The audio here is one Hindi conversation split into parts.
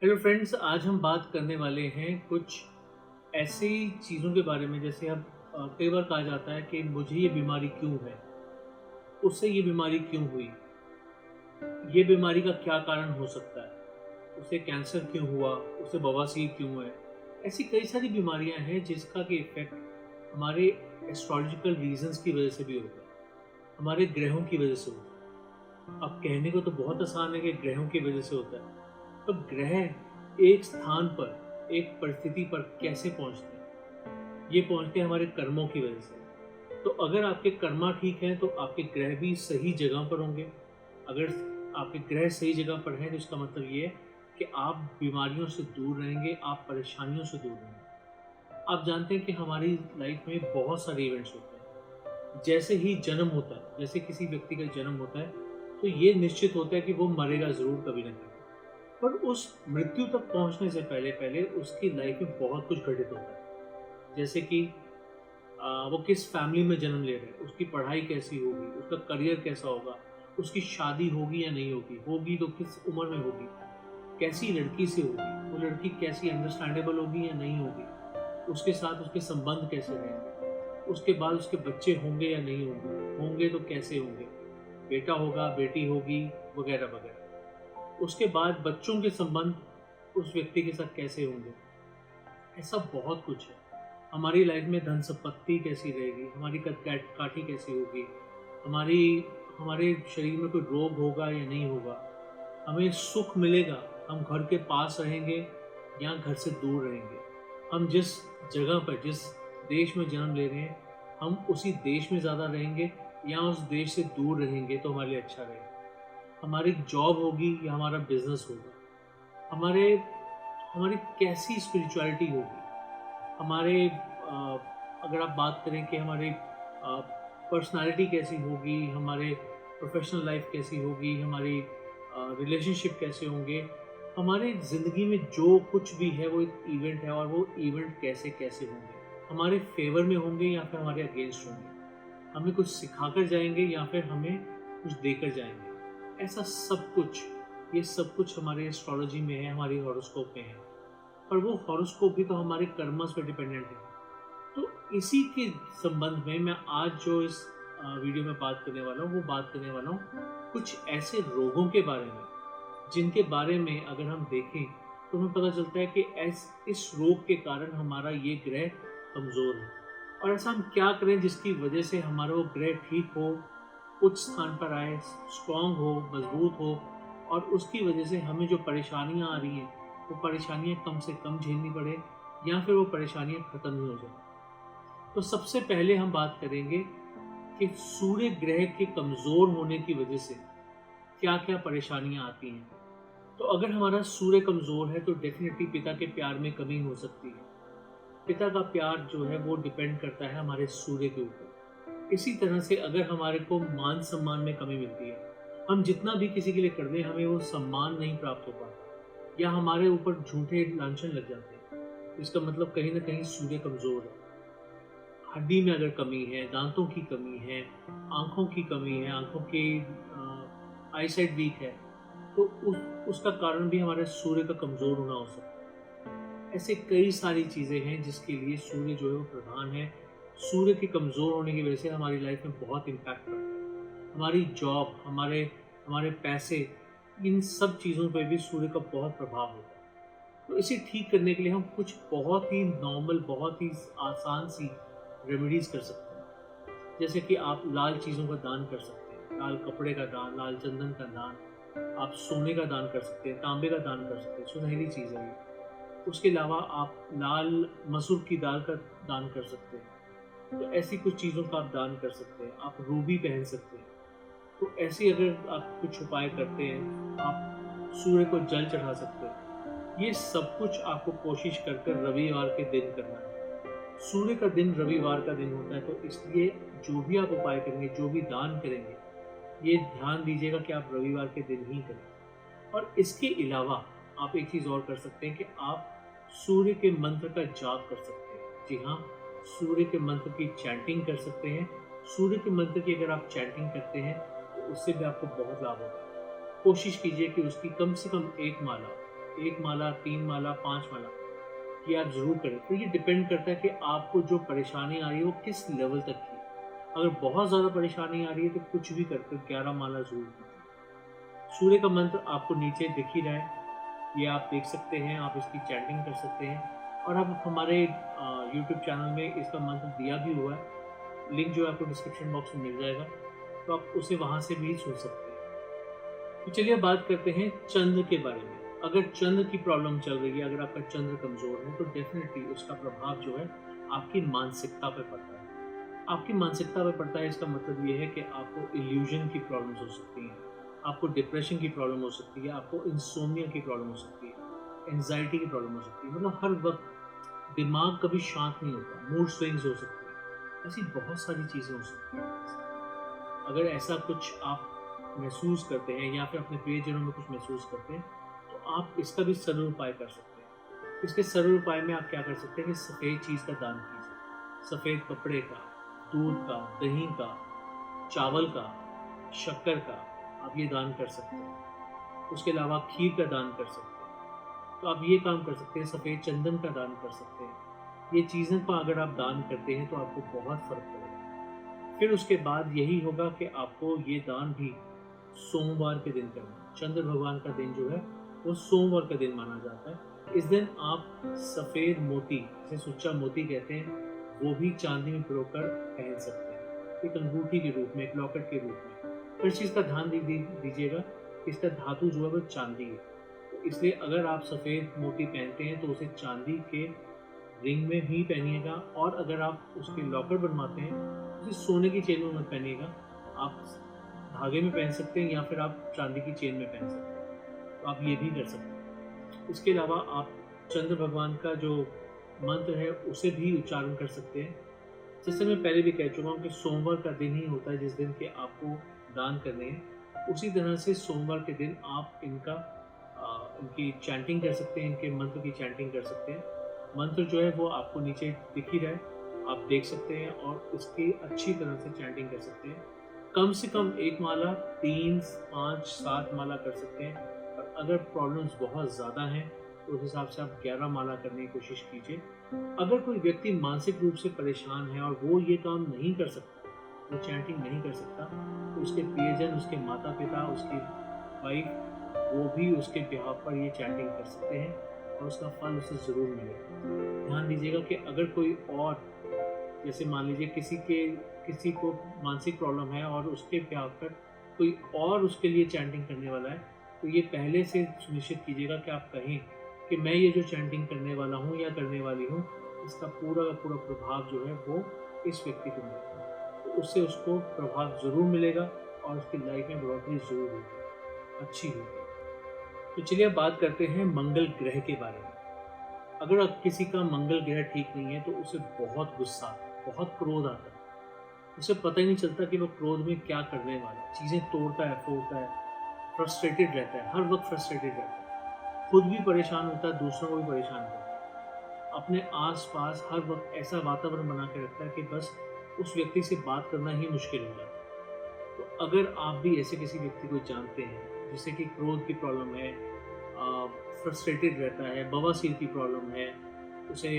हेलो फ्रेंड्स, आज हम बात करने वाले हैं कुछ ऐसी चीज़ों के बारे में। जैसे अब कई बार कहा जाता है कि मुझे ये बीमारी क्यों है, उससे ये बीमारी क्यों हुई, ये बीमारी का क्या कारण हो सकता है, उसे कैंसर क्यों हुआ, उसे बवासीर क्यों है। ऐसी कई सारी बीमारियां हैं जिसका कि इफेक्ट हमारे एस्ट्रोलॉजिकल रीजंस की वजह से भी होता है, हमारे ग्रहों की वजह से होता है। अब कहने को तो बहुत आसान है कि ग्रहों की वजह से होता है, तो ग्रह एक स्थान पर, एक परिस्थिति पर कैसे पहुंचते हैं? ये पहुंचते हैं हमारे कर्मों की वजह से। तो अगर आपके कर्मा ठीक हैं तो आपके ग्रह भी सही जगह पर होंगे। अगर आपके ग्रह सही जगह पर हैं तो इसका मतलब ये है कि आप बीमारियों से दूर रहेंगे, आप परेशानियों से दूर रहेंगे। आप जानते हैं कि हमारी लाइफ में बहुत सारे इवेंट्स होते हैं। जैसे ही जन्म होता है, जैसे किसी व्यक्ति का जन्म होता है, तो ये निश्चित होता है कि वो मरेगा ज़रूर कभी ना कभी। पर उस मृत्यु तक पहुंचने से पहले पहले उसकी लाइफ में बहुत कुछ घटित होता है। जैसे कि वो किस फैमिली में जन्म ले रहे हैं, उसकी पढ़ाई कैसी होगी, उसका करियर कैसा होगा, उसकी शादी होगी या नहीं होगी, होगी तो किस उम्र में होगी, कैसी लड़की से होगी, वो लड़की कैसी अंडरस्टैंडेबल होगी या नहीं होगी, उसके साथ उसके संबंध कैसे रहेंगे, उसके बाद उसके बच्चे होंगे या नहीं होंगे, होंगे तो कैसे होंगे, बेटा होगा, बेटी होगी, वगैरह वगैरह। उसके बाद बच्चों के संबंध उस व्यक्ति के साथ कैसे होंगे। ऐसा बहुत कुछ है। हमारी लाइफ में धन संपत्ति कैसी रहेगी, हमारी काठी कैसी होगी, हमारी हमारे शरीर में कोई रोग होगा या नहीं होगा, हमें सुख मिलेगा, हम घर के पास रहेंगे या घर से दूर रहेंगे, हम जिस जगह पर, जिस देश में जन्म ले रहे हैं, हम उसी देश में ज़्यादा रहेंगे या उस देश से दूर रहेंगे तो हमारे लिए अच्छा रहेगा। हमारी जॉब होगी या हमारा बिजनेस होगा, हमारे हमारी कैसी स्पिरिचुअलिटी होगी, हमारे अगर आप बात करें कि हमारी पर्सनालिटी कैसी होगी, हमारे प्रोफेशनल लाइफ कैसी होगी, हमारी रिलेशनशिप कैसे होंगे, हमारे ज़िंदगी में जो कुछ भी है वो एक इवेंट है, और वो इवेंट कैसे कैसे होंगे, हमारे फेवर में होंगे या फिर हमारे अगेंस्ट होंगे, हमें कुछ सिखाकर जाएंगे या फिर हमें कुछ देकर जाएंगे। ऐसा सब कुछ, ये सब कुछ हमारे एस्ट्रोलॉजी में है, हमारी हॉरोस्कोप में है। पर वो हॉरोस्कोप भी तो हमारे कर्मस पे डिपेंडेंट है। तो इसी के संबंध में मैं आज जो इस वीडियो में बात करने वाला हूँ, वो बात करने वाला हूँ कुछ ऐसे रोगों के बारे में जिनके बारे में अगर हम देखें तो हमें पता चलता है कि इस रोग के कारण हमारा ये ग्रह कमज़ोर है, और ऐसा हम क्या करें जिसकी वजह से हमारा वो ग्रह ठीक हो, उच्च स्थान पर आए, स्ट्रांग हो, मजबूत हो, और उसकी वजह से हमें जो परेशानियां आ रही हैं वो परेशानियां कम से कम झेलनी पड़े या फिर वो परेशानियां खत्म ही हो जाए। तो सबसे पहले हम बात करेंगे कि सूर्य ग्रह के कमजोर होने की वजह से क्या क्या परेशानियां आती हैं। तो अगर हमारा सूर्य कमजोर है तो डेफिनेटली पिता के प्यार में कमी हो सकती है। पिता का प्यार जो है वो डिपेंड करता है हमारे सूर्य के ऊपर। इसी तरह से अगर हमारे को मान सम्मान में कमी मिलती है, हम जितना भी किसी के लिए कर दें हमें वो सम्मान नहीं प्राप्त हो पाता, या हमारे ऊपर झूठे लांछन लग जाते हैं, तो इसका मतलब कहीं ना कहीं सूर्य कमजोर है। हड्डी में अगर कमी है, दांतों की कमी है, आंखों की कमी है, आंखों की आईसाइट वीक है, तो उसका कारण भी हमारे सूर्य का कमजोर होना हो सकता है। ऐसे कई सारी चीज़ें हैं जिसके लिए सूर्य जो है वो प्रधान है। सूर्य के कमज़ोर होने की वजह से हमारी लाइफ में बहुत इम्पैक्ट पड़ता है। हमारी जॉब, हमारे हमारे पैसे, इन सब चीज़ों पे भी सूर्य का बहुत प्रभाव होता है। तो इसे ठीक करने के लिए हम कुछ बहुत ही नॉर्मल, बहुत ही आसान सी रेमेडीज़ कर सकते हैं। जैसे कि आप लाल चीज़ों का दान कर सकते हैं, लाल कपड़े का दान, लाल चंदन का दान, आप सोने का दान कर सकते हैं, तांबे का दान कर सकते हैं, सुनहरी चीज़ है ये। उसके अलावा आप लाल मसूर की दाल का दान कर सकते हैं। तो ऐसी कुछ चीज़ों का आप दान कर सकते हैं। आप रूबी पहन सकते हैं। तो ऐसे अगर आप कुछ उपाय करते हैं, आप सूर्य को जल चढ़ा सकते हैं। ये सब कुछ आपको कोशिश कर कर रविवार के दिन करना है। सूर्य का दिन रविवार का दिन होता है, तो इसलिए जो भी आप उपाय करेंगे, जो भी दान करेंगे, ये ध्यान दीजिएगा कि आप रविवार के दिन ही करें। और इसके अलावा आप एक चीज़ और कर सकते हैं कि आप सूर्य के मंत्र का जाप कर सकते हैं। जी हाँ, सूर्य के मंत्र की चैंटिंग कर सकते हैं। सूर्य के मंत्र की अगर आप चैंटिंग करते हैं तो उससे भी आपको बहुत लाभ होगा। कोशिश कीजिए कि उसकी कम से कम एक माला 1 माला, 3 माला, 5 माला, ये आप ज़रूर करें। तो ये डिपेंड करता है कि आपको जो परेशानी आ रही है वो किस लेवल तक की है। अगर बहुत ज़्यादा परेशानी आ रही है तो कुछ भी करके 11 माला ज़रूर कीजिए। सूर्य का मंत्र आपको नीचे दिख ही रहा है, ये आप देख सकते हैं, आप इसकी चैंटिंग कर सकते हैं और आप हमारे यूट्यूब चैनल में इसका मंत्र दिया भी हुआ है, लिंक जो है आपको डिस्क्रिप्शन बॉक्स में मिल जाएगा, तो आप उसे वहाँ से भी सुन सकते हैं। तो चलिए अब बात करते हैं चंद्र के बारे में। अगर चंद्र की प्रॉब्लम चल रही है, अगर आपका चंद्र कमज़ोर है, तो डेफ़िनेटली उसका प्रभाव जो है आपकी मानसिकता पे पड़ता है। आपकी मानसिकता पे पड़ता है, इसका मतलब ये है कि आपको इल्यूज़न की प्रॉब्लम्स हो सकती हैं, आपको डिप्रेशन की प्रॉब्लम हो सकती है, आपको इंसोम्निया की प्रॉब्लम हो सकती है, एंग्ज़ायटी की प्रॉब्लम हो सकती है। मतलब हर वक़्त दिमाग कभी शांत नहीं होता, मूड स्विंग्स हो सकते हैं, ऐसी बहुत सारी चीज़ें हो सकती हैं। अगर ऐसा कुछ आप महसूस करते हैं या फिर अपने प्रियजनों में कुछ महसूस करते हैं, तो आप इसका भी सरल उपाय कर सकते हैं। इसके सरल उपाय में आप क्या कर सकते हैं कि सफ़ेद चीज़ का दान कीजिए। सफ़ेद कपड़े का, दूध का, दही का, चावल का, शक्कर का आप ये दान कर सकते हैं। उसके अलावा खीर का दान कर सकते हैं। तो आप ये काम कर सकते हैं, सफ़ेद चंदन का दान कर सकते हैं। ये चीज़ों का अगर आप दान करते हैं तो आपको बहुत फ़र्क पड़ेगा। फिर उसके बाद यही होगा कि आपको ये दान भी सोमवार के दिन करना है। चंद्र भगवान का दिन जो है वो सोमवार का दिन माना जाता है। इस दिन आप सफ़ेद मोती, जिसे सुच्चा मोती कहते हैं, वो भी चांदी में पिरोकर पहन सकते हैं, एक अंगूठी के रूप में, एक लॉकेट के रूप में। हर चीज़ का ध्यान दीजिएगा, इसका धातु जो है वो चांदी है, तो इसलिए अगर आप सफ़ेद मोती पहनते हैं तो उसे चांदी के रिंग में ही पहनिएगा, और अगर आप उसके लॉकेट बनवाते हैं उसे सोने की चेन में मत पहनिएगा, आप धागे में पहन सकते हैं या फिर आप चांदी की चेन में पहन सकते हैं, तो आप ये भी कर सकते हैं। इसके अलावा आप चंद्र भगवान का जो मंत्र है उसे भी उच्चारण कर सकते हैं। जैसे मैं पहले भी कह चुका हूँ कि सोमवार का दिन ही होता है जिस दिन के आपको दान करने हैं, उसी तरह से सोमवार के दिन आप इनकी चैंटिंग कर सकते हैं, इनके मंत्र की चैंटिंग कर सकते हैं। मंत्र जो है वो आपको नीचे दिख ही रहा है, आप देख सकते हैं और इसकी अच्छी तरह से चैंटिंग कर सकते हैं। कम से कम 1 माला, 3, 5, 7 माला कर सकते हैं, और अगर प्रॉब्लम्स बहुत ज़्यादा हैं तो उस हिसाब से आप 11 माला करने की कोशिश कीजिए। अगर कोई व्यक्ति मानसिक रूप से परेशान है और वो ये काम नहीं कर सकता, वो चैंटिंग नहीं कर सकता, तो उसके प्रियजन, उसके माता-पिता, उसकी वाइफ, वो भी उसके बिहाफ पर ये चैंटिंग कर सकते हैं और उसका फल उसे ज़रूर मिलेगा। ध्यान दीजिएगा कि अगर कोई और, जैसे मान लीजिए किसी को मानसिक प्रॉब्लम है और उसके बिहाफ पर कोई और उसके लिए चैंटिंग करने वाला है, तो ये पहले से सुनिश्चित कीजिएगा कि आप कहें कि मैं ये जो चैंटिंग करने वाला हूँ या करने वाली हूँ, इसका पूरा का पूरा प्रभाव जो है वो इस व्यक्ति को मिलेगा। तो उससे उसको प्रभाव ज़रूर मिलेगा और उसकी लाइफ में बढ़ोतरी ज़रूर होगी, अच्छी होगी। तो चलिए अब बात करते हैं मंगल ग्रह के बारे में। अगर अब किसी का मंगल ग्रह ठीक नहीं है तो उसे बहुत गुस्सा आता है, बहुत क्रोध आता है। उसे पता ही नहीं चलता कि वो क्रोध में क्या करने वाला है। चीज़ें तोड़ता है, फोड़ता है, फ्रस्ट्रेटेड रहता है, हर वक़्त फ्रस्ट्रेटेड रहता है। खुद भी परेशान होता है, दूसरों को भी परेशान करता है। अपने आस-पास हर वक़्त ऐसा वातावरण बना के रखता है कि बस उस व्यक्ति से बात करना ही मुश्किल हो जाता है। तो अगर आप भी ऐसे किसी व्यक्ति को जानते हैं, जिसे कि क्रोध की प्रॉब्लम है, फ्रस्ट्रेटेड रहता है, बवासीर की प्रॉब्लम है, उसे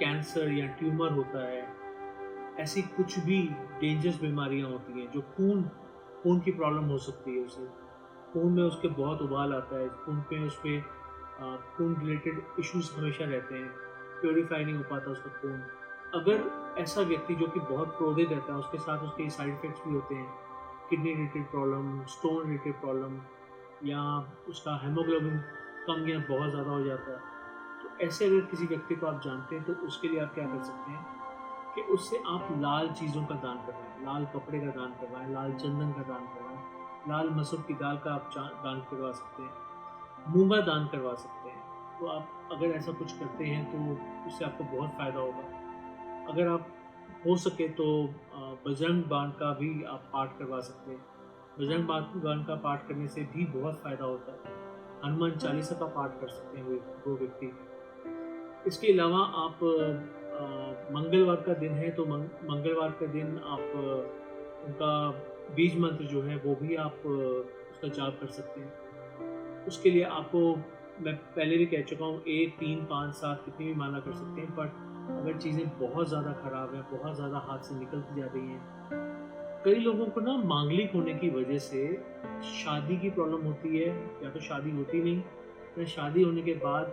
कैंसर या ट्यूमर होता है, ऐसी कुछ भी डेंजरस बीमारियां होती हैं, जो खून खून की प्रॉब्लम हो सकती है उसे, खून में उसके बहुत उबाल आता है, खून रिलेटेड इश्यूज हमेशा रहते हैं, प्योरीफाई नहीं हो पाता उसका खून। अगर ऐसा व्यक्ति जो कि बहुत क्रोधित रहता है, उसके साथ उसके साइड इफ़ेक्ट्स भी होते हैं, kidney related problem, stone related problem, या उसका हीमोग्लोबिन कम या बहुत ज़्यादा हो जाता है, तो ऐसे अगर किसी व्यक्ति को आप जानते हैं तो उसके लिए आप क्या कर सकते हैं कि उससे आप लाल चीज़ों का दान करवाएँ, लाल कपड़े का दान करवाएँ, लाल चंदन का दान करवाएँ, लाल मसूर की दाल का आप दान करवा सकते हैं, मूँगा दान करवा सकते हैं। तो आप अगर ऐसा कुछ करते हैं तो उससे आपको बहुत फ़ायदा होगा। अगर आप हो सके तो बजरंग बाण का भी आप पाठ करवा सकते हैं। बजरंग बाण का पाठ करने से भी बहुत फ़ायदा होता है। हनुमान चालीसा का पाठ कर सकते हैं वो व्यक्ति। इसके अलावा आप मंगलवार का दिन है तो मंगलवार के दिन आप उनका बीज मंत्र जो है वो भी आप उसका जाप कर सकते हैं। उसके लिए आपको मैं पहले भी कह चुका हूँ, 1, 3, 5, 7 कितनी भी माला कर सकते हैं, बट अगर चीज़ें बहुत ज़्यादा ख़राब हैं, बहुत ज़्यादा हाथ से निकलती जा रही हैं, कई लोगों को ना मांगलिक होने की वजह से शादी की प्रॉब्लम होती है, या तो शादी होती नहीं, या शादी होने के बाद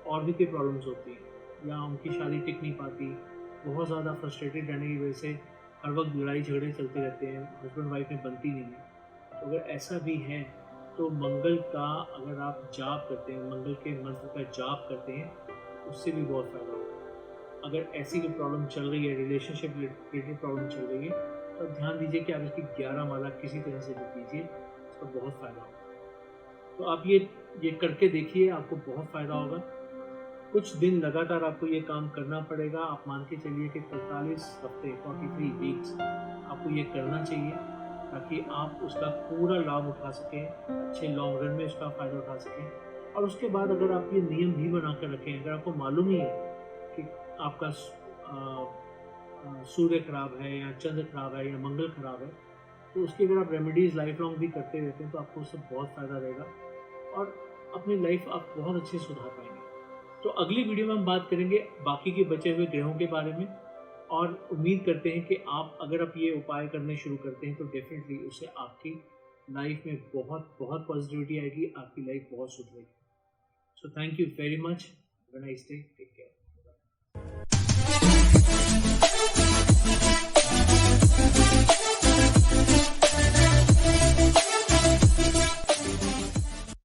और भी कई प्रॉब्लम्स होती हैं, या उनकी शादी टिक नहीं पाती, बहुत ज़्यादा फ्रस्ट्रेटेड रहने की वजह से हर वक्त लड़ाई झगड़े चलते रहते हैं, हस्बैंड वाइफ में बनती नहीं है। तो अगर ऐसा भी है तो मंगल का अगर आप जाप करते हैं, मंगल के मंत्र का जाप करते हैं, उससे भी बहुत फ़ायदा होगा। अगर ऐसी कोई प्रॉब्लम चल रही है, रिलेशनशिप रिलेटेड प्रॉब्लम चल रही है, तो आप ध्यान दीजिए कि आप इसकी 11 माला किसी तरह से भी कीजिए, इसका बहुत फ़ायदा होगा। तो आप ये करके देखिए, आपको बहुत फ़ायदा होगा। कुछ दिन लगातार आपको ये काम करना पड़ेगा। आप मान के चलिए कि 43 हफ्ते 43 वीक्स आपको ये करना चाहिए, ताकि आप उसका पूरा लाभ उठा सकें, अच्छे लॉन्ग रन में उसका फ़ायदा उठा सकें। और उसके बाद अगर आप ये नियम भी बना कर रखें, अगर आपको मालूम ही है कि आपका सूर्य खराब है, या चंद्र खराब है, या मंगल खराब है, तो उसकी अगर आप रेमेडीज़ लाइफ लॉन्ग भी करते रहते हैं, तो आपको उससे बहुत फ़ायदा रहेगा, और अपनी लाइफ आप बहुत अच्छे से सुधार पाएंगे। तो अगली वीडियो में हम बात करेंगे बाकी के बचे हुए ग्रहों के बारे में, और उम्मीद करते हैं कि अगर आप ये उपाय करने शुरू करते हैं, तो डेफिनेटली उससे आपकी लाइफ में बहुत बहुत पॉजिटिविटी आएगी, आपकी लाइफ बहुत सुधरेगी। So thank you very much, have a nice day, take care.